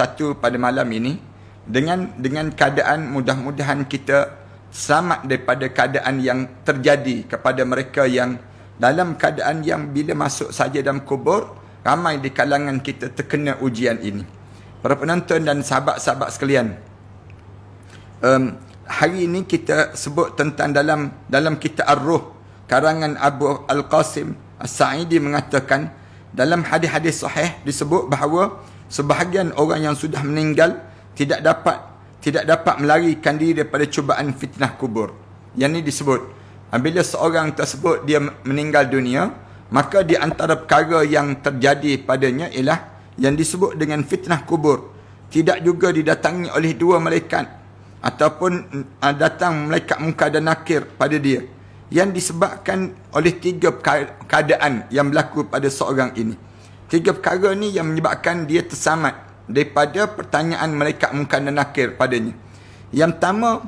satu pada malam ini dengan keadaan mudah-mudahan kita selamat daripada keadaan yang terjadi kepada mereka yang dalam keadaan yang bila masuk saja dalam kubur, ramai di kalangan kita terkena ujian ini. Para penonton dan sahabat-sahabat sekalian, hari ini kita sebut tentang dalam kitab Ar-Ruh karangan Abu Al-Qasim As-Sa'idi mengatakan dalam hadis-hadis sahih disebut bahawa sebahagian orang yang sudah meninggal tidak dapat melarikan diri daripada cubaan fitnah kubur. Yang ini disebut bila seorang tersebut dia meninggal dunia, maka di antara perkara yang terjadi padanya ialah yang disebut dengan fitnah kubur. Tidak juga didatangi oleh dua malaikat ataupun datang malaikat munkar dan nakir pada dia, yang disebabkan oleh tiga keadaan yang berlaku pada seorang ini. Tiga perkara ni yang menyebabkan dia tersamat daripada pertanyaan malaikat munkar dan nakir padanya. Yang pertama,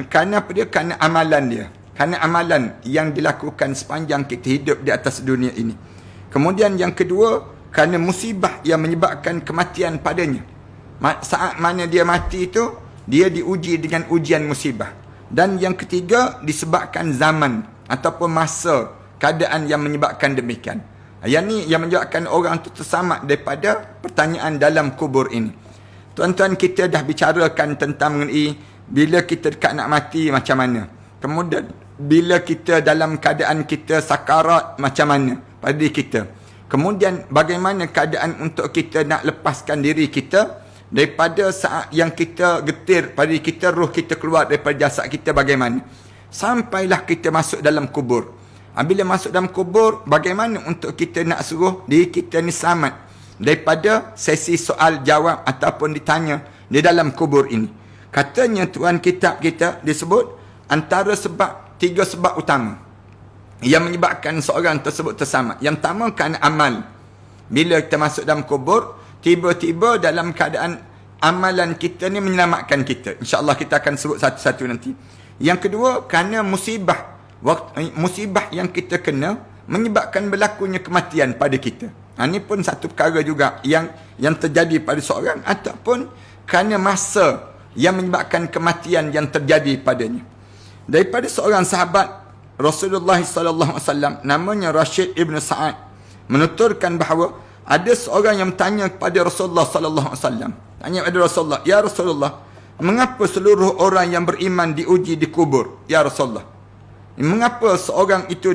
kerana apa dia? Kerana amalan dia. Kerana amalan yang dilakukan sepanjang kita hidup di atas dunia ini. Kemudian yang kedua, kerana musibah yang menyebabkan kematian padanya. Saat mana dia mati itu, dia diuji dengan ujian musibah. Dan yang ketiga, disebabkan zaman ataupun masa keadaan yang menyebabkan demikian. Yang ni yang menyebabkan orang tu tersamat daripada pertanyaan dalam kubur ini. Tuan-tuan, kita dah bicarakan tentang mengenai bila kita dekat nak mati macam mana. Kemudian bila kita dalam keadaan kita sakarat macam mana pada diri kita. Kemudian bagaimana keadaan untuk kita nak lepaskan diri kita daripada saat yang kita getir pada diri kita, roh kita keluar daripada jasad kita bagaimana. Sampailah kita masuk dalam kubur. Bila masuk dalam kubur, bagaimana untuk kita nak suruh diri kita ni selamat daripada sesi soal jawab ataupun ditanya di dalam kubur ini. Katanya tuan kitab kita disebut antara tiga sebab utama yang menyebabkan seorang tersebut tersamat. Yang pertama kerana amal. Bila kita masuk dalam kubur, tiba-tiba dalam keadaan amalan kita ni menyelamatkan kita. InsyaAllah kita akan sebut satu-satu nanti. Yang kedua, kerana musibah yang kita kena menyebabkan berlakunya kematian pada kita. Ini pun satu perkara juga yang terjadi pada seorang, ataupun kerana masa yang menyebabkan kematian yang terjadi padanya. Daripada seorang sahabat Rasulullah sallallahu alaihi wasallam namanya Rashid ibn Sa'ad menuturkan bahawa ada seorang yang bertanya kepada Rasulullah sallallahu alaihi wasallam. Tanya kepada Rasulullah, "Ya Rasulullah, mengapa seluruh orang yang beriman diuji di kubur? Ya Rasulullah, mengapa seorang itu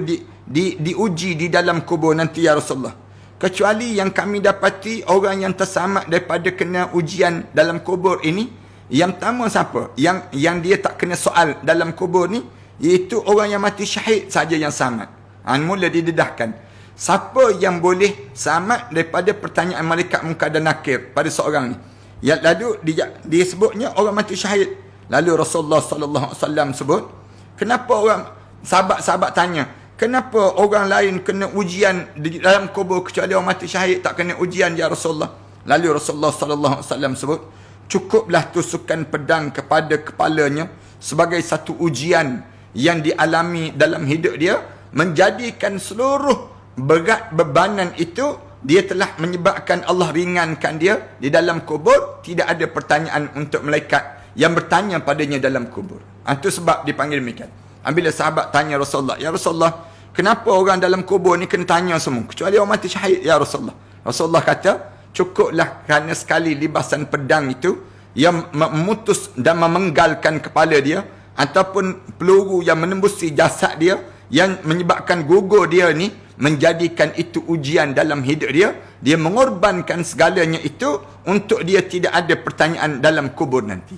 diuji di dalam kubur nanti ya Rasulullah? Kecuali yang kami dapati orang yang tersamat daripada kena ujian dalam kubur ini, yang pertama siapa? Yang dia tak kena soal dalam kubur ni, iaitu orang yang mati syahid saja yang selamat." Mula didedahkan, siapa yang boleh selamat daripada pertanyaan malaikat munkar dan nakir pada seorang ni? Lalu dia sebutnya orang mati syahid. Lalu Rasulullah sallallahu alaihi wasallam sebut, kenapa orang sahabat-sahabat tanya, kenapa orang lain kena ujian di dalam kubur kecuali orang mati syahid tak kena ujian ya Rasulullah? Lalu Rasulullah sallallahu alaihi wasallam sebut, cukuplah tusukan pedang kepada kepalanya sebagai satu ujian yang dialami dalam hidup dia, menjadikan seluruh berat bebanan itu dia telah menyebabkan Allah ringankan dia di dalam kubur. Tidak ada pertanyaan untuk malaikat yang bertanya padanya dalam kubur. Itu sebab dipanggil demikian. Bila sahabat tanya Rasulullah, "Ya Rasulullah, kenapa orang dalam kubur ni kena tanya semua kecuali orang mati syahid ya Rasulullah?" Rasulullah kata, cukuplah kerana sekali libasan pedang itu yang memutus dan memenggalkan kepala dia, ataupun peluru yang menembusi jasad dia yang menyebabkan gugur dia ni, menjadikan itu ujian dalam hidup dia. Dia mengorbankan segalanya itu untuk dia tidak ada pertanyaan dalam kubur nanti.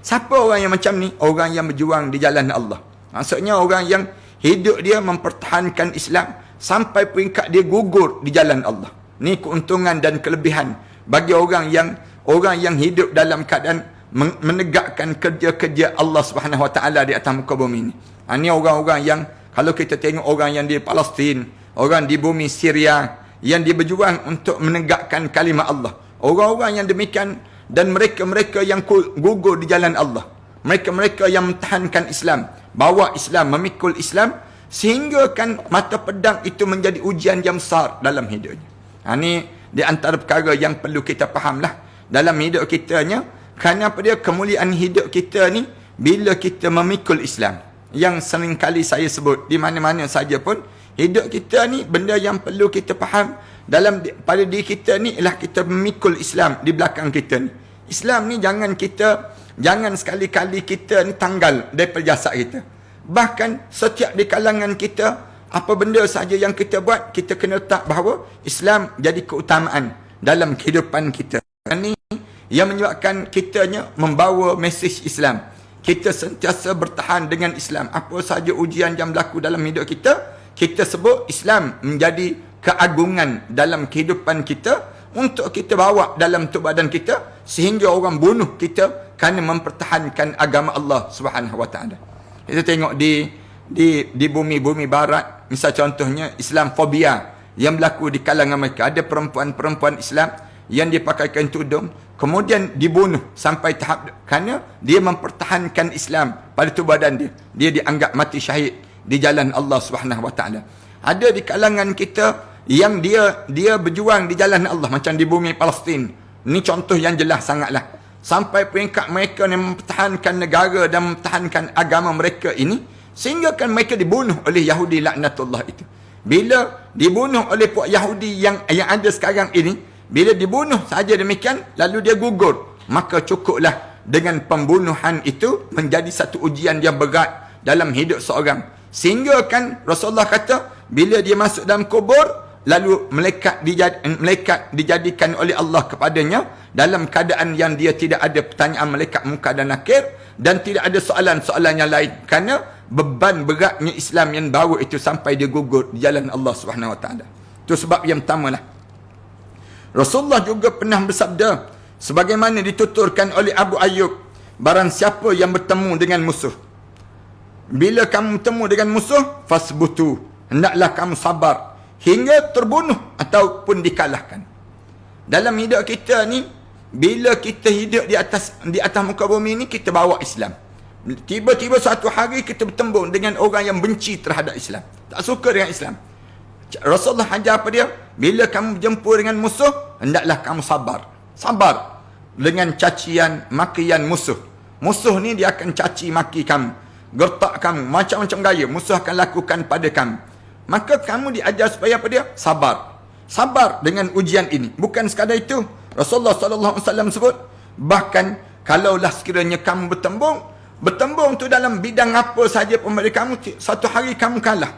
Siapa orang yang macam ni? Orang yang berjuang di jalan Allah. Maksudnya orang yang hidup dia mempertahankan Islam sampai peringkat dia gugur di jalan Allah. Ni keuntungan dan kelebihan bagi orang yang hidup dalam keadaan menegakkan kerja-kerja Allah Subhanahu Wa Taala di atas muka bumi ini. Ini orang-orang yang, kalau kita tengok orang yang di Palestin, orang di bumi Syria yang dia berjuang untuk menegakkan kalimah Allah. Orang-orang yang demikian, dan mereka-mereka yang gugur di jalan Allah. Mereka-mereka yang mempertahankan Islam, bawa Islam, memikul Islam, sehingga kan mata pedang itu menjadi ujian yang besar dalam hidupnya. Ini di antara perkara yang perlu kita fahamlah. dalam hidup kita nya. Kerana apa dia? Kemuliaan hidup kita ni bila kita memikul Islam. Yang sering kali saya sebut di mana-mana saja pun, hidup kita ni benda yang perlu kita faham pada diri kita ni ialah kita memikul Islam di belakang kita ni. Islam ni jangan sekali-kali kita ni tanggal daripada jasad kita. Bahkan setiap di kalangan kita, apa benda saja yang kita buat, kita kena letak bahawa Islam jadi keutamaan dalam kehidupan kita. Ini yang menyebabkan kitanya membawa mesej Islam. Kita sentiasa bertahan dengan Islam. Apa saja ujian yang berlaku dalam hidup kita, kita sebut Islam menjadi keagungan dalam kehidupan kita untuk kita bawa dalam tubuh badan kita sehingga orang bunuh kita kerana mempertahankan agama Allah Subhanahu Wa Taala. Kita tengok di bumi-bumi barat, misal contohnya Islamfobia yang berlaku di kalangan mereka. Ada perempuan-perempuan Islam yang dipakaikan tudung, kemudian dibunuh sampai tahap kerana dia mempertahankan Islam pada tubuh badan dia. Dia dianggap mati syahid di jalan Allah Subhanahu Wa Taala. Ada di kalangan kita yang dia berjuang di jalan Allah, macam di bumi Palestin. Ini contoh yang jelas sangatlah. Sampai peringkat mereka yang mempertahankan negara dan mempertahankan agama mereka ini, sehingga kan mereka dibunuh oleh Yahudi laknatullah itu. Bila dibunuh oleh puak Yahudi yang ada sekarang ini, bila dibunuh saja demikian, lalu dia gugur, maka cukuplah dengan pembunuhan itu menjadi satu ujian yang berat dalam hidup seorang. Sehingga kan Rasulullah kata, bila dia masuk dalam kubur, lalu malaikat dijadikan oleh Allah kepadanya dalam keadaan yang dia tidak ada pertanyaan malaikat munkar dan nakir, dan tidak ada soalan-soalan yang lain, kerana beban beratnya Islam yang bawa itu sampai dia gugur di jalan Allah Subhanahu Wa Taala. Itu sebab yang pertama lah. Rasulullah juga pernah bersabda, sebagaimana dituturkan oleh Abu Ayyub, barang siapa yang bertemu dengan musuh, bila kamu bertemu dengan musuh, fasbutu, hendaklah kamu sabar hingga terbunuh ataupun dikalahkan. Dalam hidup kita ni, bila kita hidup di atas muka bumi ni, kita bawa Islam. Tiba-tiba satu hari kita bertembung dengan orang yang benci terhadap Islam, tak suka dengan Islam. Rasulullah ajar apa dia? Bila kamu berjumpa dengan musuh, hendaklah kamu sabar. Sabar dengan cacian, makian musuh. Musuh ni dia akan caci maki kamu, gertak kamu, macam-macam gaya musuh akan lakukan pada kamu. Maka kamu diajar supaya apa dia? Sabar. Sabar dengan ujian ini. Bukan sekadar itu. Rasulullah SAW sebut, bahkan kalaulah sekiranya kamu bertembung tu dalam bidang apa saja pun pada kamu, satu hari kamu kalah.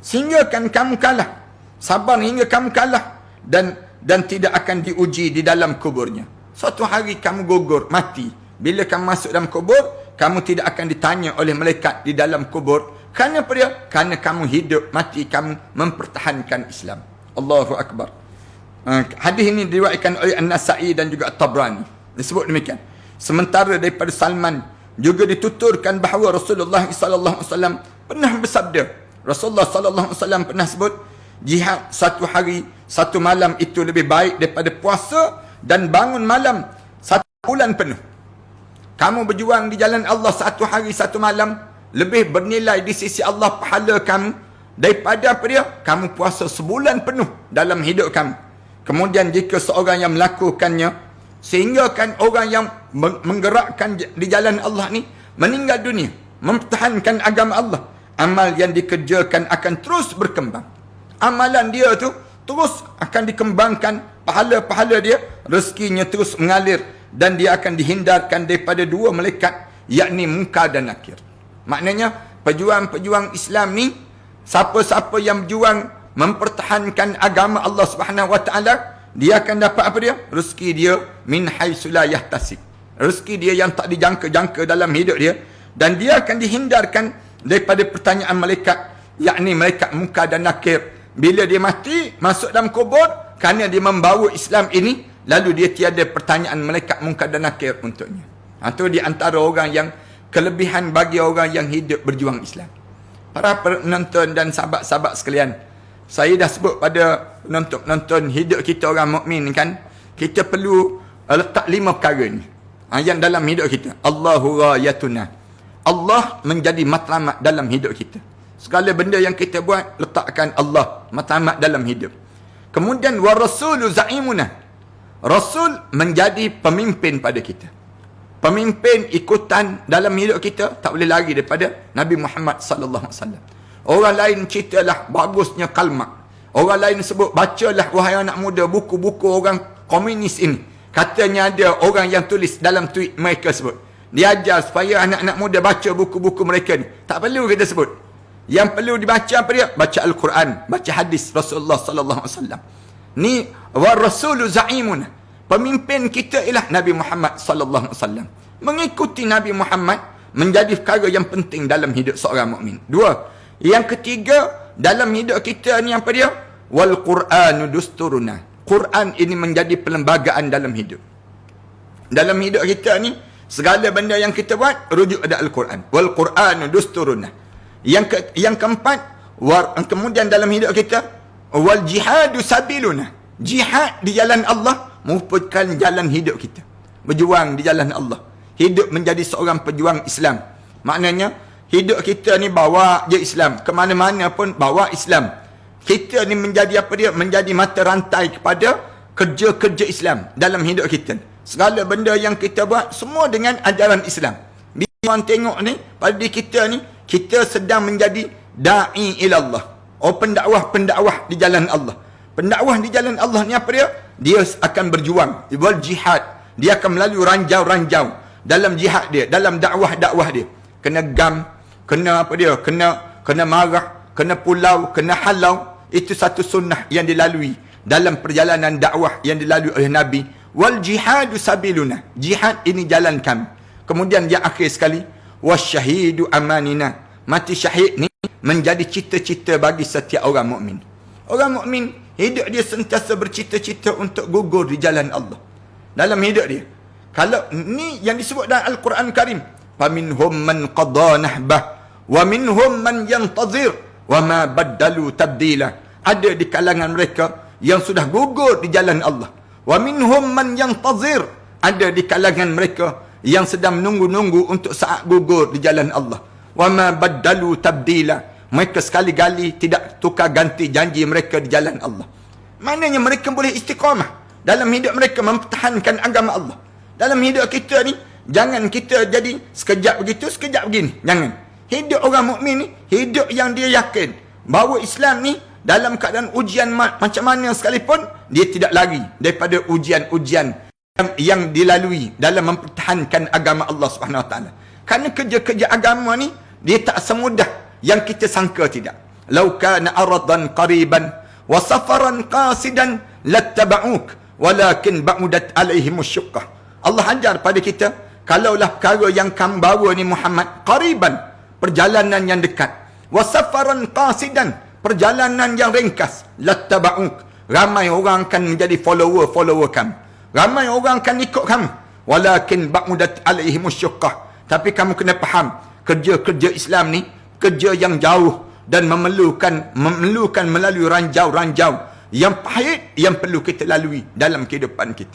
Sehingga kan kamu kalah. Sabar hingga kamu kalah. Dan tidak akan diuji di dalam kuburnya. Suatu hari kamu gugur, mati. Bila kamu masuk dalam kubur, kamu tidak akan ditanya oleh malaikat di dalam kubur. Kerana apa dia? Kerana kamu hidup, mati kamu mempertahankan Islam. Allahu Akbar. Hadis ini diriwayatkan oleh An-Nasa'i dan juga At-Tabrani. Disebut demikian. Sementara daripada Salman juga dituturkan bahawa Rasulullah SAW pernah bersabda. Rasulullah SAW pernah sebut, jihad satu hari, satu malam itu lebih baik daripada puasa dan bangun malam satu bulan penuh. Kamu berjuang di jalan Allah satu hari, satu malam, lebih bernilai di sisi Allah pahala kamu daripada apa dia? Kamu puasa sebulan penuh dalam hidup kamu. Kemudian jika seorang yang melakukannya, sehingga kan orang yang menggerakkan di jalan Allah ni meninggal dunia, mempertahankan agama Allah, amal yang dikerjakan akan terus berkembang. Amalan dia tu terus akan dikembangkan, pahala-pahala dia, rezekinya terus mengalir, dan dia akan dihindarkan daripada dua malaikat, yakni munkar dan nakir. Maknanya pejuang-pejuang Islam ni, siapa-siapa yang berjuang mempertahankan agama Allah Subhanahu Wa Taala, dia akan dapat apa dia? Rezeki dia min haitsu la yahtasib. Rezeki dia yang tak dijangka-jangka dalam hidup dia, dan dia akan dihindarkan daripada pertanyaan malaikat, yakni malaikat munkar dan nakir. Bila dia mati, masuk dalam kubur, kerana dia membawa Islam ini, lalu dia tiada pertanyaan malaikat munkar dan nakir untuknya. Itu di antara orang yang kelebihan bagi orang yang hidup berjuang Islam. Para penonton dan sahabat-sahabat sekalian, saya dah sebut pada penonton hidup kita orang mukmin kan, kita perlu letak 5 perkara ni yang dalam hidup kita. Allahu ghayatuna. Allah menjadi matlamat dalam hidup kita. Segala benda yang kita buat, letakkan Allah matlamat dalam hidup. Kemudian wa rasulu zaimuna. Rasul menjadi pemimpin pada kita. Pemimpin ikutan dalam hidup kita, tak boleh lari daripada Nabi Muhammad sallallahu alaihi wasallam. Orang lain ceritalah bagusnya kalimat. Orang lain sebut, bacalah wahai anak muda buku-buku orang komunis ini. Katanya ada orang yang tulis dalam tweet mereka sebut. Dia ajar supaya anak-anak muda baca buku-buku mereka ni. Tak perlu kita sebut. Yang perlu dibaca apa dia? Baca Al-Quran, baca hadis Rasulullah sallallahu alaihi wasallam. Ni wa rasulu za'imuna. Pemimpin kita ialah Nabi Muhammad sallallahu alaihi wasallam. Mengikuti Nabi Muhammad menjadi perkara yang penting dalam hidup seorang mukmin. Dua. Yang ketiga, dalam hidup kita ni apa dia? Wal Qur'anu dusturuna. Quran ini menjadi perlembagaan dalam hidup. Dalam hidup kita ni, segala benda yang kita buat rujuk ada Al-Quran. Wal Qur'anu dusturuna. Yang keempat, kemudian dalam hidup kita, wal jihadu sabiluna. Jihad di jalan Allah merupakan jalan hidup kita. Berjuang di jalan Allah. Hidup menjadi seorang pejuang Islam. Maknanya, hidup kita ni bawa je Islam. Ke mana-mana pun bawa Islam. Kita ni menjadi apa dia? Menjadi mata rantai kepada kerja-kerja Islam dalam hidup kita. Segala benda yang kita buat, semua dengan ajaran Islam. Bila orang tengok ni, pada diri kita ni, kita sedang menjadi da'i ilallah. Pendakwah di jalan Allah. Pendakwah di jalan Allah ni apa dia? Dia akan berjuang. Dia buat jihad. Dia akan melalui ranjau-ranjau dalam jihad dia, dalam dakwah-dakwah dia. Kena gam, kena apa dia? Kena marah, kena pulau, kena halau. Itu satu sunnah yang dilalui dalam perjalanan dakwah yang dilalui oleh Nabi. Wal jihadu sabiluna. Jihad ini jalan kami. Kemudian yang akhir sekali, wasyahidu amanina. Mati syahid ni menjadi cita-cita bagi setiap orang mukmin. Orang mukmin hidup dia sentiasa bercita-cita untuk gugur di jalan Allah. Dalam hidup dia. Kalau ni yang disebut dalam Al-Quran Karim, faminhum man qada nahbah wa minhum man yantazir wa ma baddalu tabdila. Ada di kalangan mereka yang sudah gugur di jalan Allah. Wa minhum man yantazir. Ada di kalangan mereka yang sedang menunggu-nunggu untuk saat gugur di jalan Allah. Wa ma baddalu tabdila. Mereka sekali-kali tidak tukar ganti janji mereka di jalan Allah. Maknanya mereka boleh istiqamah dalam hidup mereka mempertahankan agama Allah. Dalam hidup kita ni, jangan kita jadi sekejap begitu, sekejap begini. Jangan. Hidup orang mukmin ni, hidup yang dia yakin bahawa Islam ni dalam keadaan ujian macam mana sekalipun, dia tidak lari daripada ujian-ujian yang dilalui dalam mempertahankan agama Allah Subhanahu Wa Taala. Kerana kerja-kerja agama ni, dia tak semudah yang kita sangka tidak. Lau kana aradan qariban wa safaran qasidan lattaba'uk walakin ba'udat alaihim asy-syuqqah. Allah ajar pada kita, kalaulah perkara yang kamu bawa ni Muhammad qariban, perjalanan yang dekat, wa safaran qasidan, perjalanan yang ringkas, lattaba'uk, ramai orang akan menjadi follower kamu. Ramai orang akan ikut kamu. Walakin ba'udat alaihim asy-syuqqah. Tapi kamu kena faham, kerja-kerja Islam ni kerja yang jauh dan memerlukan melalui ranjau-ranjau yang pahit yang perlu kita lalui dalam kehidupan kita.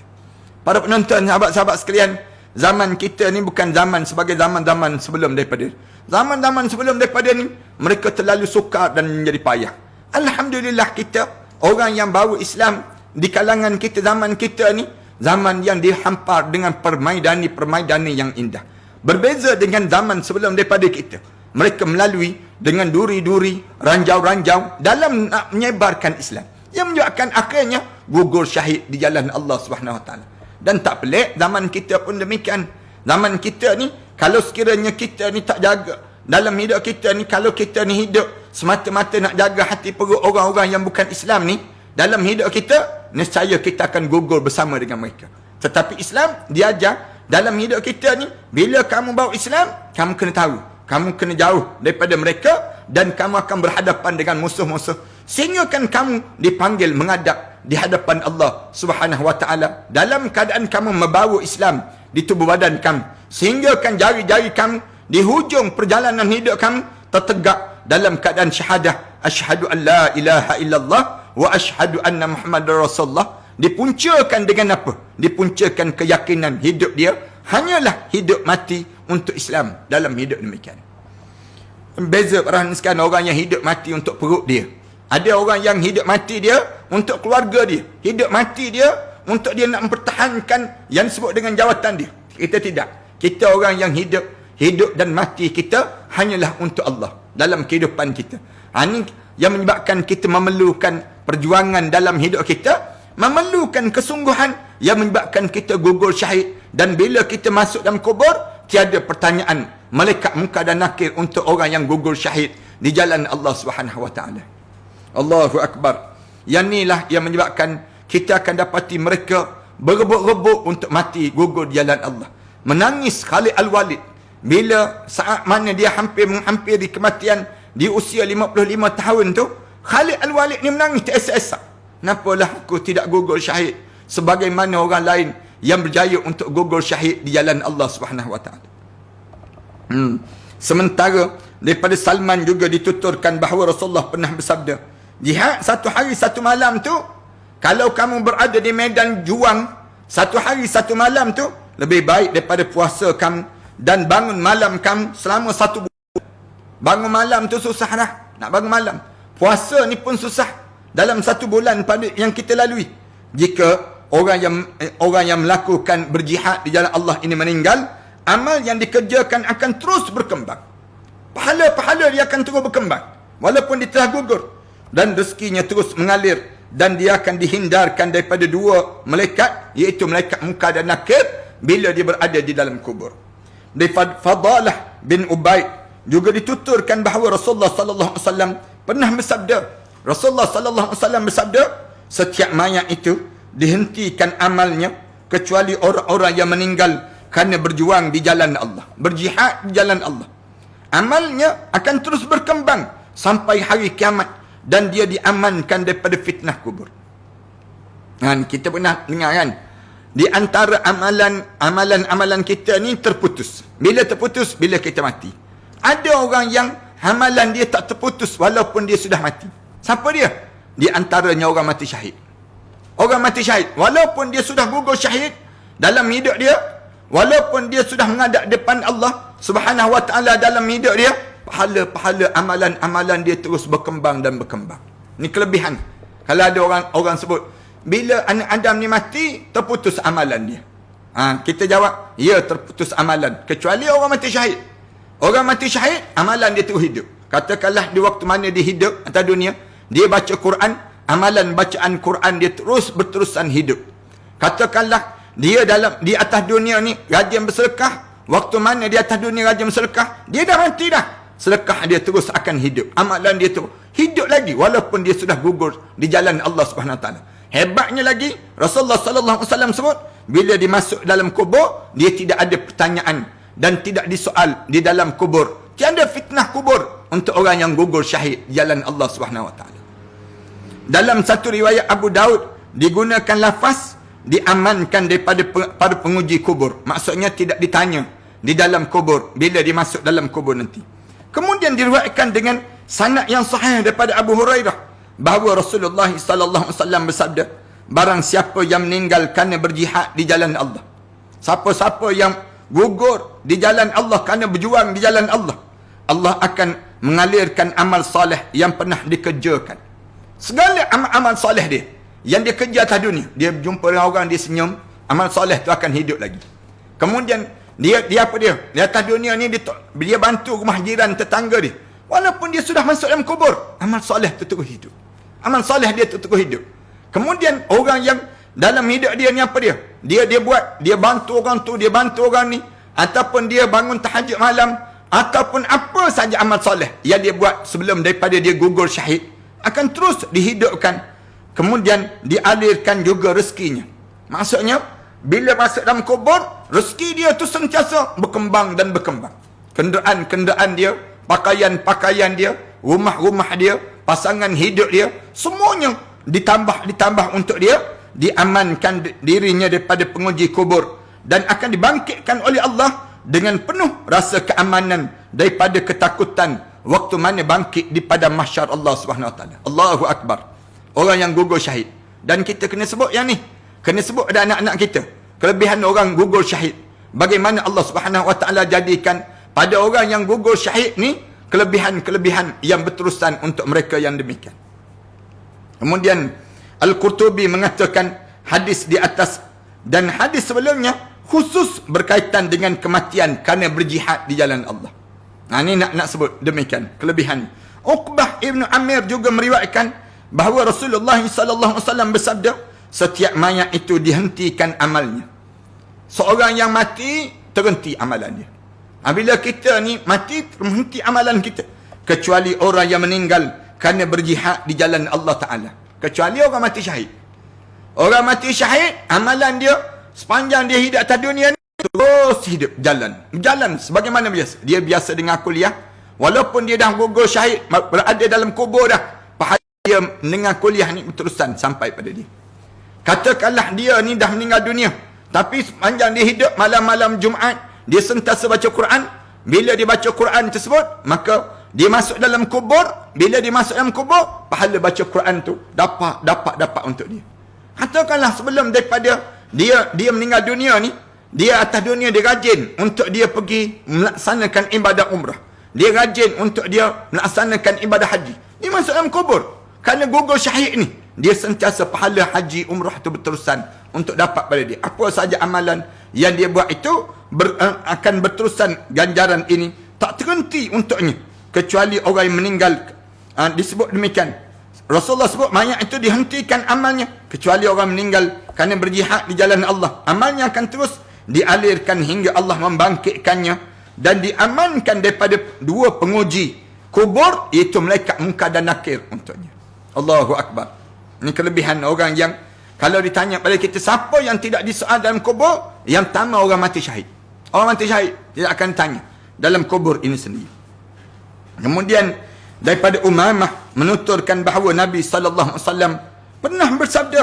Para penonton, sahabat-sahabat sekalian, zaman kita ni bukan zaman sebagai zaman-zaman sebelum daripada. Zaman-zaman sebelum daripada ni, mereka terlalu sukar dan menjadi payah. Alhamdulillah kita, orang yang bawa Islam di kalangan kita zaman kita ni, zaman yang dihampar dengan permaidani yang indah. Berbeza dengan zaman sebelum daripada kita. Mereka melalui dengan duri-duri, ranjau-ranjau dalam nak menyebarkan Islam. Yang menyebabkan akhirnya gugur syahid di jalan Allah Subhanahu Wa Taala. Dan tak pelik, zaman kita pun demikian. Zaman kita ni, kalau sekiranya kita ni tak jaga dalam hidup kita ni, kalau kita ni hidup semata-mata nak jaga hati perut orang-orang yang bukan Islam ni, dalam hidup kita, nescaya kita akan gugur bersama dengan mereka. Tetapi Islam diajar dalam hidup kita ni, bila kamu bawa Islam, kamu kena tahu, kamu kena jauh daripada mereka dan kamu akan berhadapan dengan musuh-musuh. Sehingga kan kamu dipanggil menghadap di hadapan Allah Subhanahu Wa Taala dalam keadaan kamu membawa Islam di tubuh badan kamu. Sehingga kan jari-jari kamu di hujung perjalanan hidup kamu tertegak dalam keadaan syahadah. Asyhadu an la ilaha illallah wa asyhadu anna Muhammadar Rasulullah. Dipuncakan dengan apa? Dipuncakan keyakinan hidup dia hanyalah hidup mati untuk Islam dalam hidup demikian. Beza perhatian sekarang orang yang hidup mati untuk perut dia. Ada orang yang hidup mati dia untuk keluarga dia. Hidup mati dia untuk dia nak mempertahankan yang disebut dengan jawatan dia. Kita tidak. Kita orang yang hidup dan mati kita hanyalah untuk Allah dalam kehidupan kita. Ini yang menyebabkan kita memerlukan perjuangan dalam hidup kita, memerlukan kesungguhan yang menyebabkan kita gugur syahid. Dan bila kita masuk dalam kubur, tiada pertanyaan malaikat munkar dan nakir untuk orang yang gugur syahid di jalan Allah Subhanahu wa taala. Allahu akbar. Yang inilah yang menyebabkan kita akan dapati mereka berebut-rebut untuk mati gugur di jalan Allah. Menangis Khalid Al-Walid bila saat mana dia hampir di kematian di usia 55 tahun tu, Khalid Al-Walid ni menangis teresa-esa. Kenapalah aku tidak gugur syahid sebagaimana orang lain yang berjaya untuk gugur syahid di jalan Allah Subhanahu wa taala. Sementara daripada Salman juga dituturkan bahawa Rasulullah pernah bersabda, jihad satu hari satu malam tu, kalau kamu berada di medan juang satu hari satu malam tu, lebih baik daripada puasa kamu dan bangun malam kamu selama satu bulan. Bangun malam tu susah dah, nak bangun malam. Puasa ni pun susah dalam satu bulan pada yang kita lalui. Jika orang yang melakukan berjihad di jalan Allah ini meninggal, amal yang dikerjakan akan terus berkembang. Pahala-pahala dia akan terus berkembang walaupun dia telah gugur, dan rezekinya terus mengalir, dan dia akan dihindarkan daripada dua malaikat, iaitu malaikat munkar dan nakir bila dia berada di dalam kubur. Dari Fadalah bin Ubaid juga dituturkan bahawa Rasulullah sallallahu alaihi wasallam pernah bersabda. Rasulullah sallallahu alaihi wasallam bersabda, setiap mayat itu dihentikan amalnya kecuali orang-orang yang meninggal kerana berjuang di jalan Allah, berjihad di jalan Allah. Amalnya akan terus berkembang sampai hari kiamat, dan dia diamankan daripada fitnah kubur. Kita pernah dengar kan, di antara amalan kita ni terputus. Bila terputus? Bila kita mati. Ada orang yang amalan dia tak terputus walaupun dia sudah mati. Siapa dia? Di antaranya orang mati syahid. Orang mati syahid, walaupun dia sudah gugur syahid dalam hidup dia, walaupun dia sudah menghadap depan Allah Subhanahu wa taala dalam hidup dia, pahala-pahala amalan-amalan dia terus berkembang dan berkembang. Ni kelebihan. Kalau ada orang sebut, bila anak Adam ni mati, terputus amalan dia. Kita jawab, ya, terputus amalan. Kecuali orang mati syahid. Orang mati syahid, amalan dia terus hidup. Katakanlah di waktu mana dia hidup atas dunia, dia baca Quran, amalan bacaan Quran dia terus berterusan hidup. Katakanlah dia di atas dunia ni rajin bersedekah, waktu mana dia atas dunia rajin bersedekah, dia dah mati dah, sedekah dia terus akan hidup, amalan dia terus hidup lagi walaupun dia sudah gugur di jalan Allah Subhanahu wa taala. Hebatnya lagi, Rasulullah sallallahu alaihi wasallam sebut, bila dimasuk dalam kubur, dia tidak ada pertanyaan dan tidak disoal di dalam kubur. Tiada fitnah kubur untuk orang yang gugur syahid di jalan Allah Subhanahu wa taala. Dalam satu riwayat Abu Daud digunakan lafaz diamankan daripada para penguji kubur. Maksudnya tidak ditanya di dalam kubur bila dimasuk dalam kubur nanti. Kemudian diriwayatkan dengan sanad yang sahih daripada Abu Hurairah bahawa Rasulullah sallallahu alaihi wasallam bersabda, barang siapa yang meninggal kerana berjihad di jalan Allah, siapa-siapa yang gugur di jalan Allah kerana berjuang di jalan Allah, Allah akan mengalirkan amal soleh yang pernah dikerjakan. Segala amal soleh dia yang dia kerja atas dunia, dia jumpa dengan orang, dia senyum, amal soleh tu akan hidup lagi. Kemudian dia apa dia? Di atas dunia ni dia bantu rumah jiran tetangga dia. Walaupun dia sudah masuk dalam kubur, amal soleh tu terus hidup. Amal soleh dia tu terus hidup. Kemudian orang yang dalam hidup dia ni apa dia? Dia bantu orang tu, dia bantu orang ni, ataupun dia bangun tahajud malam, ataupun apa saja amal soleh yang dia buat sebelum daripada dia gugur syahid, akan terus dihidupkan. Kemudian dialirkan juga rezekinya. Maksudnya, bila masuk dalam kubur, rezeki dia tu sentiasa berkembang dan berkembang. Kenderaan-kenderaan dia, pakaian-pakaian dia, rumah-rumah dia, pasangan hidup dia, semuanya ditambah untuk dia, diamankan dirinya daripada penguji kubur, dan akan dibangkitkan oleh Allah dengan penuh rasa keamanan daripada ketakutan waktu mana bangkit di padang mahsyar Allah Subhanahu wa taala. Allahu akbar. Orang yang gugur syahid. Dan kita kena sebut yang ni. Kena sebut ada anak-anak kita. Kelebihan orang gugur syahid. Bagaimana Allah Subhanahu wa taala jadikan pada orang yang gugur syahid ni kelebihan-kelebihan yang berterusan untuk mereka yang demikian. Kemudian Al-Qurtubi mengatakan hadis di atas dan hadis sebelumnya khusus berkaitan dengan kematian kerana berjihad di jalan Allah. Ini nak sebut demikian kelebihan. Uqbah ibn Amir juga meriwayatkan bahawa Rasulullah SAW bersabda, setiap mayat itu dihentikan amalnya. Seorang yang mati, terhenti amalan dia. Bila kita ni mati, terhenti amalan kita. Kecuali orang yang meninggal kerana berjihad di jalan Allah Ta'ala. Kecuali orang mati syahid. Orang mati syahid, amalan dia sepanjang dia hidup atas dunia ni, terus hidup, jalan sebagaimana biasa. Dia biasa dengar kuliah, walaupun dia dah gugur syahid, berada dalam kubur dah, pahala dia dengar kuliah ni terusan sampai pada dia. Katakanlah dia ni dah meninggal dunia, tapi sepanjang dia hidup, malam-malam Jumaat dia sentiasa baca Quran. Bila dia baca Quran tersebut, maka dia masuk dalam kubur. Bila dia masuk dalam kubur, pahala baca Quran tu dapat untuk dia. Katakanlah sebelum daripada dia meninggal dunia ni, dia atas dunia dia rajin untuk dia pergi melaksanakan ibadah umrah. Dia rajin untuk dia melaksanakan ibadah haji. Dia masuk dalam kubur. Kerana gugur syahid ni, dia sentiasa pahala haji umrah tu berterusan untuk dapat pada dia. Apa saja amalan yang dia buat itu akan berterusan ganjaran ini, tak terhenti untuknya. Kecuali orang yang meninggal, disebut demikian. Rasulullah sebut mayat itu dihentikan amalnya. Kecuali orang meninggal kerana berjihad di jalan Allah, amalnya akan terus dialirkan hingga Allah membangkitkannya dan diamankan daripada dua penguji kubur, iaitu malaikat Munkar dan Nakir untuknya. Allahu Akbar. Ini kelebihan orang yang, kalau ditanya pada kita siapa yang tidak disoal dalam kubur, yang pertama orang mati syahid. Orang mati syahid tidak akan tanya dalam kubur ini sendiri. Kemudian daripada Umamah menuturkan bahawa Nabi SAW pernah bersabda,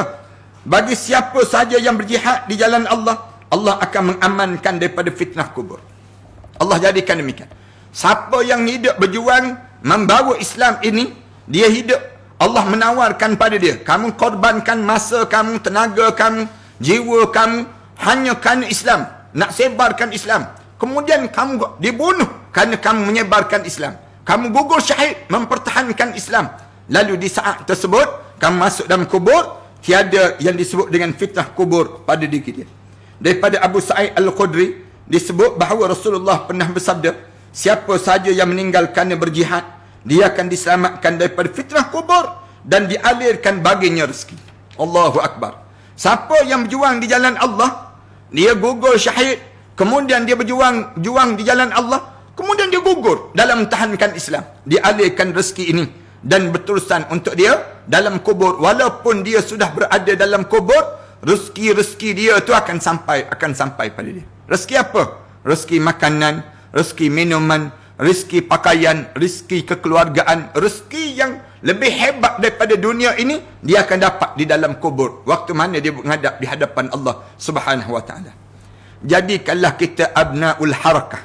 bagi siapa saja yang berjihad di jalan Allah, Allah akan mengamankan daripada fitnah kubur. Allah jadikan demikian. Siapa yang hidup berjuang membawa Islam ini, dia hidup, Allah menawarkan pada dia, kamu korbankan masa kamu, tenaga kamu, jiwa kamu hanya kerana Islam, nak sebarkan Islam. Kemudian kamu dibunuh kerana kamu menyebarkan Islam. Kamu gugur syahid mempertahankan Islam. Lalu di saat tersebut kamu masuk dalam kubur, tiada yang disebut dengan fitnah kubur pada diri dia. Daripada Abu Sa'id Al-Khudri disebut bahawa Rasulullah pernah bersabda, siapa saja yang meninggal kerana berjihad, dia akan diselamatkan daripada fitnah kubur dan dialirkan baginya rezeki. Allahu Akbar. Siapa yang berjuang di jalan Allah, dia gugur syahid, kemudian dia berjuang di jalan Allah, kemudian dia gugur dalam tahankan Islam, dialirkan rezeki ini dan berterusan untuk dia dalam kubur. Walaupun dia sudah berada dalam kubur, rezeki dia tu akan sampai pada dia. Rezeki apa? Rezeki makanan, rezeki minuman, rezeki pakaian, rezeki kekeluargaan, rezeki yang lebih hebat daripada dunia ini, dia akan dapat di dalam kubur waktu mana dia menghadap di hadapan Allah Subhanahu wa taala. Jadikanlah kita abnaul harakah,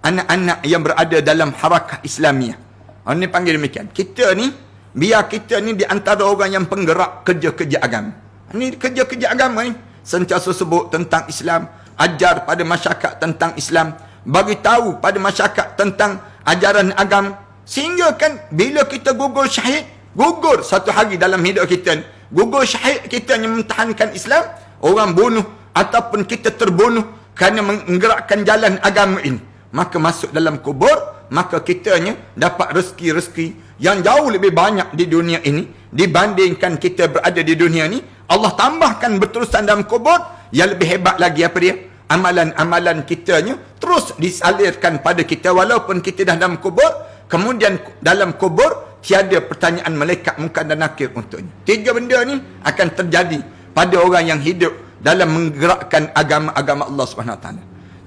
anak-anak yang berada dalam harakah Islamiah. Ini panggil demikian. Kita ni, biar kita ni di antara orang yang penggerak kerja-kerja agama. Ini kerja-kerja agama ni sentiasa sebut tentang Islam, ajar pada masyarakat tentang Islam, bagi tahu pada masyarakat tentang ajaran agama, sehingga kan bila kita gugur syahid, gugur satu hari dalam hidup kita, gugur syahid kita yang mempertahankan Islam, orang bunuh ataupun kita terbunuh kerana menggerakkan jalan agama ini, maka masuk dalam kubur, maka kitanya dapat rezeki-rezeki yang jauh lebih banyak di dunia ini dibandingkan kita berada di dunia ini. Allah tambahkan berterusan dalam kubur, yang lebih hebat lagi apa dia? Amalan-amalan kitanya terus disalirkan pada kita walaupun kita dah dalam kubur. Kemudian dalam kubur tiada pertanyaan malaikat Munkar dan Nakir untuknya. Tiga benda ni akan terjadi pada orang yang hidup dalam menggerakkan agama-agama Allah SWT.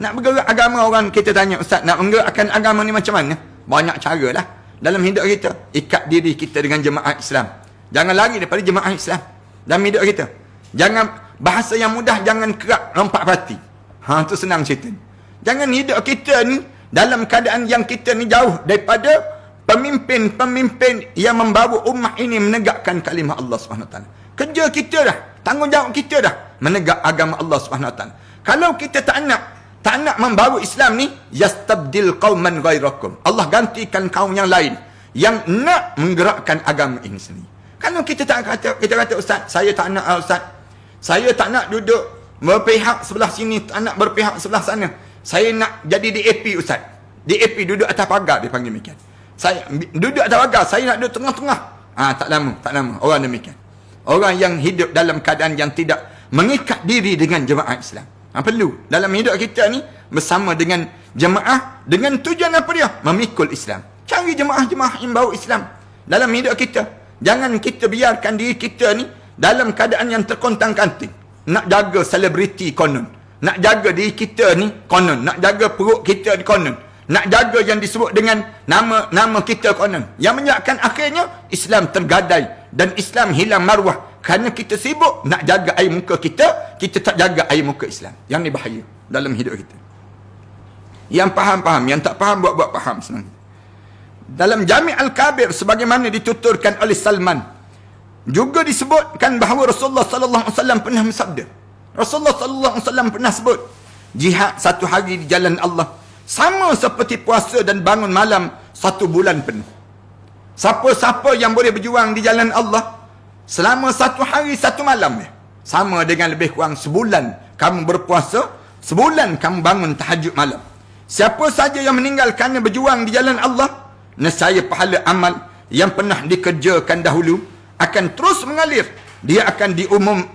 Nak bergerak agama, orang kita tanya, Ustaz, nak menggerakkan agama ni macam mana? Banyak cara lah dalam hidup kita. Ikat diri kita dengan jemaah Islam. Jangan lari daripada jemaah Islam dalam hidup kita. Jangan, bahasa yang mudah, jangan kerak lompat parti. Tu senang cerita. Jangan hidup kita ni dalam keadaan yang kita ni jauh daripada pemimpin-pemimpin yang membawa ummah ini menegakkan kalimah Allah SWT. Kerja kita dah, tanggungjawab kita dah menegak agama Allah SWT. Kalau kita tak nak membawa Islam ni, yastabdil qauman ghairakum, Allah gantikan kaum yang lain yang nak menggerakkan agama ini sendiri. Kalau kita tak kata, kita kata, Ustaz, saya tak nak, Ustaz, Saya tak nak duduk berpihak sebelah sini, tak nak berpihak sebelah sana. Saya nak jadi DAP Ustaz. DAP duduk atas pagar, dia panggil demikian. Saya duduk atas pagar, saya nak duduk tengah-tengah. Tak lama orang demikian. Orang yang hidup dalam keadaan yang tidak mengikat diri dengan jemaah Islam. Perlu dalam hidup kita ni bersama dengan jemaah dengan tujuan apa dia? Memikul Islam. Cari jemaah-jemaah yang bawa Islam dalam hidup kita. Jangan kita biarkan diri kita ni dalam keadaan yang terkontang-kanting. Nak jaga selebriti konon. Nak jaga diri kita ni konon. Nak jaga perut kita ni konon. Nak jaga yang disebut dengan nama kita konon. Yang menyebabkan akhirnya Islam tergadai dan Islam hilang maruah. Kerana kita sibuk nak jaga air muka kita, kita tak jaga air muka Islam. Yang ni bahaya dalam hidup kita. Yang faham, yang tak faham buat faham senang. Dalam Jami' Al-Kabir sebagaimana dituturkan oleh Salman, juga disebutkan bahawa Rasulullah sallallahu alaihi wasallam pernah bersabda. Rasulullah sallallahu alaihi wasallam pernah sebut, jihad satu hari di jalan Allah sama seperti puasa dan bangun malam 1 bulan penuh. Siapa-siapa yang boleh berjuang di jalan Allah selama 1 hari 1 malam, sama dengan lebih kurang sebulan kamu berpuasa, sebulan kamu bangun tahajud malam. Siapa saja yang meninggal kerana berjuang di jalan Allah, nescaya pahala amal yang pernah dikerjakan dahulu akan terus mengalir. Dia akan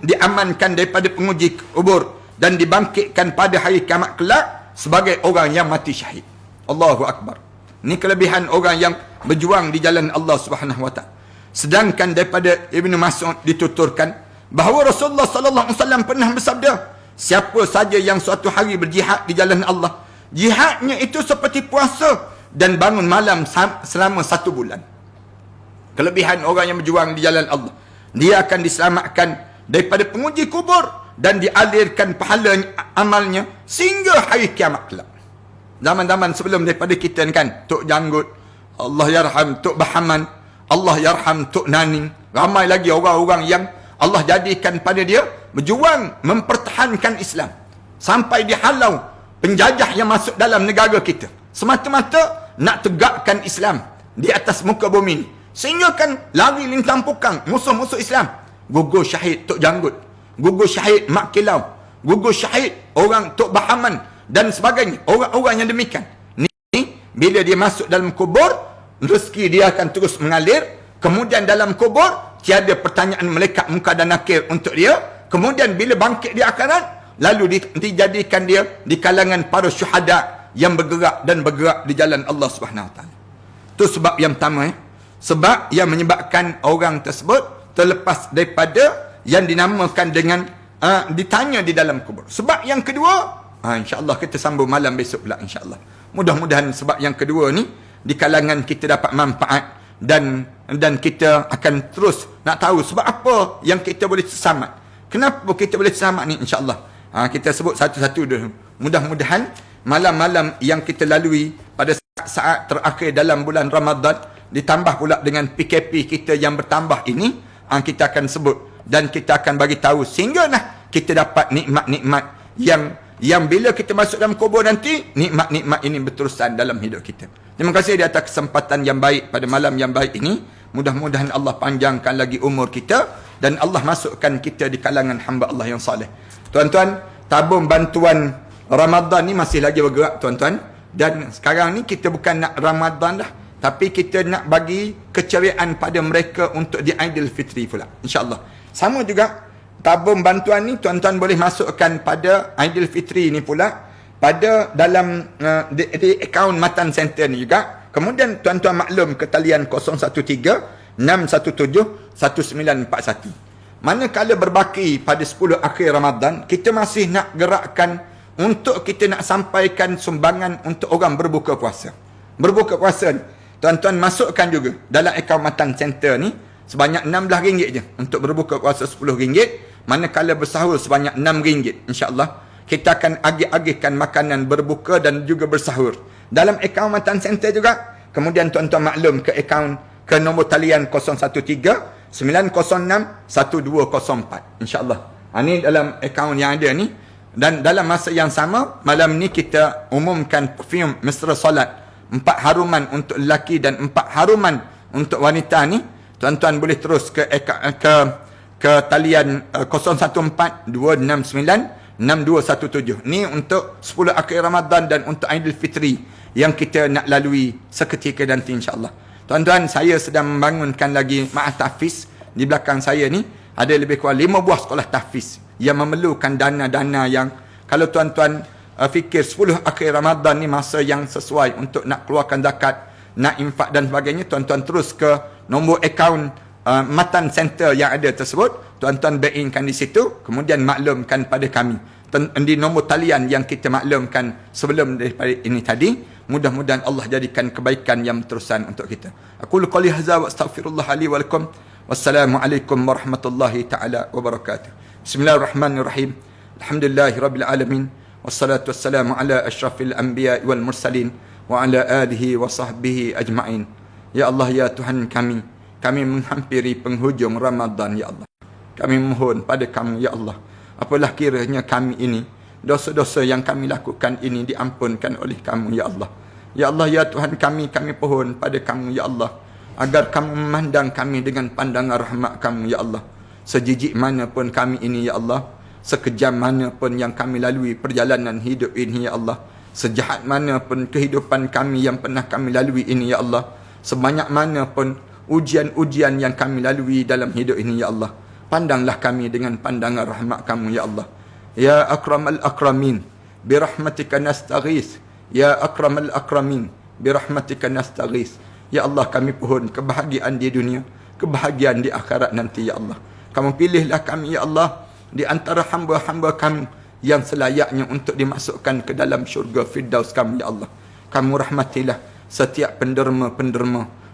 diamankan daripada penguji kubur dan dibangkitkan pada hari kiamat kelak sebagai orang yang mati syahid. Allahu Akbar. Ini kelebihan orang yang berjuang di jalan Allah Subhanahu Wa Taala. Sedangkan daripada Ibnu Mas'ud dituturkan bahawa Rasulullah sallallahu alaihi wasallam pernah bersabda, siapa saja yang suatu hari berjihad di jalan Allah, jihadnya itu seperti puasa dan bangun malam selama 1 bulan. Kelebihan orang yang berjuang di jalan Allah, dia akan diselamatkan daripada penguji kubur dan dialirkan pahala amalnya sehingga hari kiamat kelak. Zaman-zaman sebelum daripada kita ni kan, Tok Janggut, Allah yarham Tok Bahaman, Allah yarham Tok Naning, ramai lagi orang-orang yang Allah jadikan pada dia berjuang mempertahankan Islam sampai dihalau penjajah yang masuk dalam negara kita, semata-mata nak tegakkan Islam di atas muka bumi ni. Sehingga kan lari lintang pukang musuh-musuh Islam. Gugur syahid Tok Janggut, gugur syahid Mak Kilau, gugur syahid orang Tok Bahaman dan sebagainya. Orang-orang yang demikian ni bila dia masuk dalam kubur, rezeki dia akan terus mengalir. Kemudian dalam kubur tiada pertanyaan malaikat munkar dan nakir untuk dia. Kemudian bila bangkit di akhirat, lalu dijadikan dia di kalangan para syuhada yang bergerak di jalan Allah Subhanahu Wa Taala. Itu sebab yang pertama, sebab yang menyebabkan orang tersebut terlepas daripada yang dinamakan dengan ditanya di dalam kubur. Sebab yang kedua, insya-Allah kita sambung malam besok pula insya-Allah. Mudah-mudahan sebab yang kedua ni di kalangan kita dapat manfaat dan kita akan terus nak tahu sebab apa yang kita boleh selamat. Kenapa kita boleh selamat ni insya-Allah. Kita sebut satu-satu dulu. Mudah-mudahan malam-malam yang kita lalui pada saat terakhir dalam bulan Ramadan, ditambah pula dengan PKP kita yang bertambah ini, kita akan sebut dan kita akan bagi tahu sehingga kita dapat nikmat-nikmat yang bila kita masuk dalam kubur nanti, nikmat-nikmat ini berterusan dalam hidup kita. Terima kasih di atas kesempatan yang baik pada malam yang baik ini. Mudah-mudahan Allah panjangkan lagi umur kita dan Allah masukkan kita di kalangan hamba Allah yang saleh. Tuan-tuan, tabung bantuan Ramadan ni masih lagi bergerak tuan-tuan. Dan sekarang ni kita bukan nak Ramadan dah, tapi kita nak bagi keceriaan pada mereka untuk di Aidilfitri pula, insya-Allah. Sama juga tabung bantuan ni tuan-tuan boleh masukkan pada Aidilfitri ni pula pada dalam di akaun Matan Center ni juga. Kemudian tuan-tuan maklum ke talian 013 617 1941. Manakala berbaki pada 10 akhir Ramadan, kita masih nak gerakkan untuk kita nak sampaikan sumbangan untuk orang berbuka puasa. Berbuka puasa ni, tuan-tuan masukkan juga dalam akaun Matan Center ni sebanyak RM16 je untuk berbuka puasa RM10. Manakala bersahur sebanyak RM6, insya-Allah. Kita akan agih-agihkan makanan berbuka dan juga bersahur dalam akaun Matan Center juga. Kemudian tuan-tuan maklum ke akaun ke nombor talian 013 906 1204, insya-Allah. Ini dalam akaun yang ada ni. Dan dalam masa yang sama, malam ni kita umumkan perfume mesra solat 4 haruman untuk lelaki dan 4 haruman untuk wanita ni. Tuan-tuan boleh terus ke ke talian 014-269-6217. Ni untuk 10 akhir Ramadan dan untuk Aidilfitri yang kita nak lalui seketika nanti insya-Allah. Tuan-tuan, saya sedang membangunkan lagi ma'at tahfiz. Di belakang saya ni ada lebih kurang 5 buah sekolah tahfiz yang memerlukan dana-dana yang kalau tuan-tuan fikir 10 akhir Ramadan ni masa yang sesuai untuk nak keluarkan zakat, nak infak dan sebagainya, tuan-tuan terus ke nombor akaun Matan Center yang ada tersebut, tuan-tuan bank inkan di situ, kemudian maklumkan pada kami di nombor talian yang kita maklumkan sebelum daripada ini tadi. Mudah-mudahan Allah jadikan kebaikan yang terusan untuk kita. Aku qouli hadza wa astaghfirullah li wa lakum. Wassalamualaikum warahmatullahi taala wabarakatuh. Bismillahirrahmanirrahim. Alhamdulillahirabbil alamin. Wassalatu wassalamu ala asyrafil anbiya wal mursalin wa ala alihi wa sahbihi ajma'in. Ya Allah, ya Tuhan kami menghampiri penghujung Ramadan, ya Allah. Kami mohon pada kamu, ya Allah, apalah kiranya kami ini, dosa-dosa yang kami lakukan ini diampunkan oleh kamu, ya Allah. Ya Allah, ya Tuhan kami pohon pada kamu, ya Allah, agar kamu memandang kami dengan pandangan rahmat kamu, ya Allah. Sejijik mana pun kami ini, ya Allah, sekejam mana pun yang kami lalui perjalanan hidup ini, ya Allah, sejahat mana pun kehidupan kami yang pernah kami lalui ini, ya Allah, sebanyak mana pun ujian-ujian yang kami lalui dalam hidup ini, ya Allah, pandanglah kami dengan pandangan rahmat kamu, ya Allah. Ya akramal akramin, birahmatika nastaghith. Ya akramal akramin, birahmatika nastaghith. Ya Allah, kami pohon kebahagiaan di dunia, kebahagiaan di akhirat nanti, ya Allah. Kamu pilihlah kami, ya Allah, di antara hamba-hamba kamu yang selayaknya untuk dimasukkan ke dalam syurga Firdaus kamu, ya Allah. Kamu rahmatilah setiap penderma-penderma,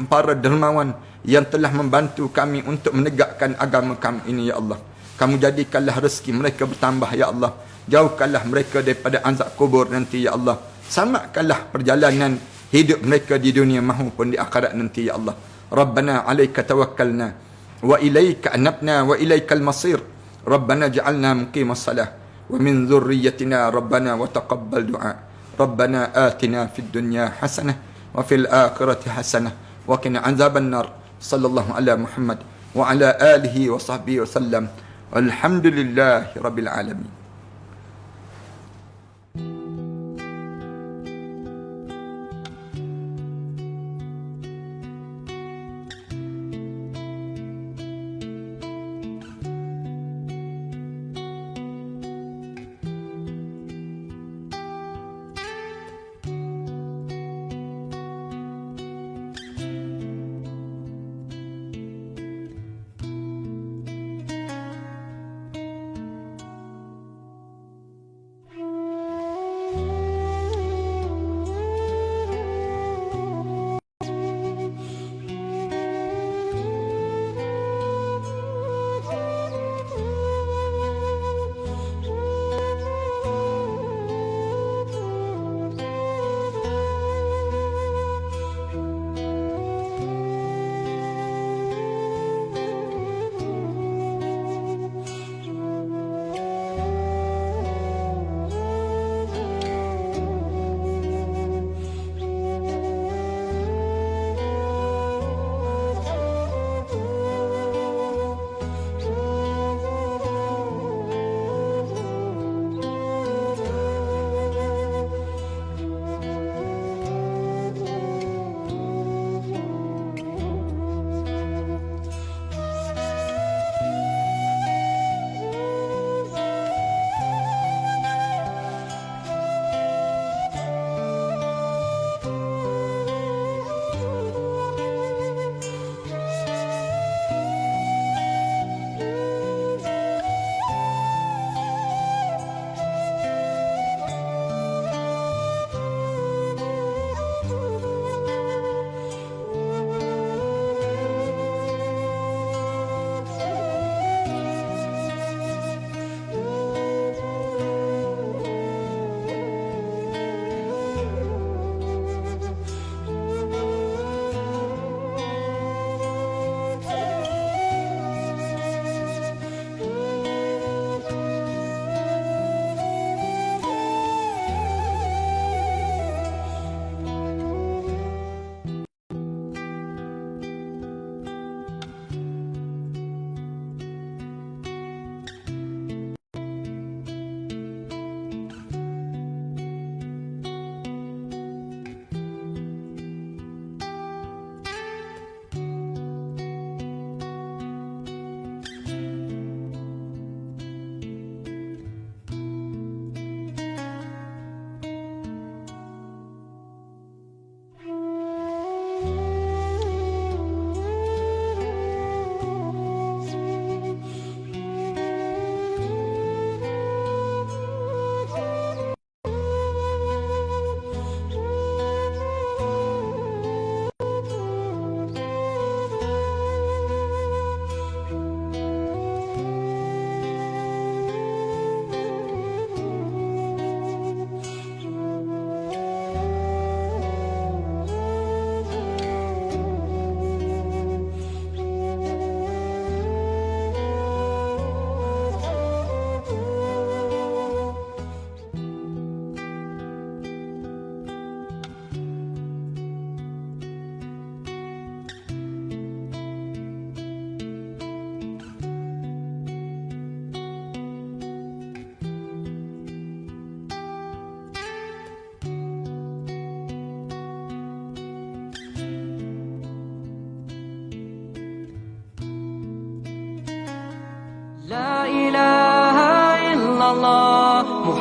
para dermawan yang telah membantu kami untuk menegakkan agama kami ini, ya Allah. Kamu jadikanlah rezeki mereka bertambah, ya Allah. Jauhkanlah mereka daripada azab kubur nanti, ya Allah. Selamatkanlah perjalanan hidup mereka di dunia maupun di akhirat nanti, ya Allah. Rabbana alaika tawakkalna wa ilaika anabna wa ilaikal masir. Rabbana ja'alna muqimas salah wa min dhurriyyatina rabbana wa taqabbal du'a. Rabbana atina fid dunya hasanah wa fil akhirati hasanah wa qina azaban nar. Sallallahu ala Muhammad wa ala alihi wa sahbihi wa sallam. Alhamdulillahi rabbil alamin.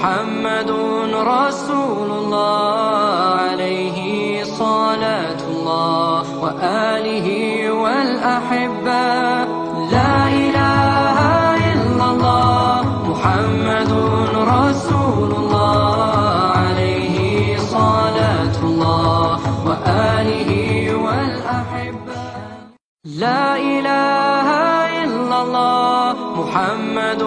محمد رسول الله عليه صلاة الله وآله والأحبة لا إله إلا الله محمد رسول الله عليه صلاة الله وآله والأحبة لا إله إلا الله محمد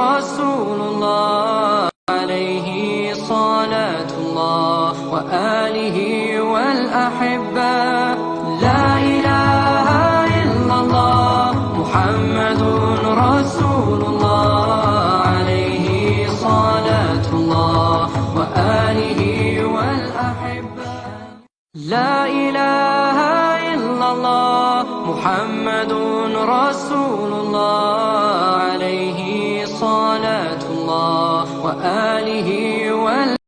رسول الله عليه صلاة الله وآله والأحبة لا إله إلا الله محمد رسول الله عليه صلاة الله وآله والأحبة لا إله إلا الله محمد رسول الله عليه صلاة الله وآله والأحبة